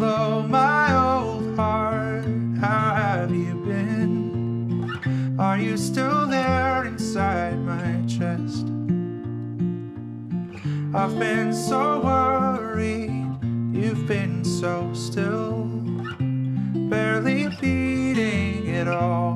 Hello, my old heart, how have you been? Are you still there inside my chest? I've been so worried, you've been so still, barely beating it all.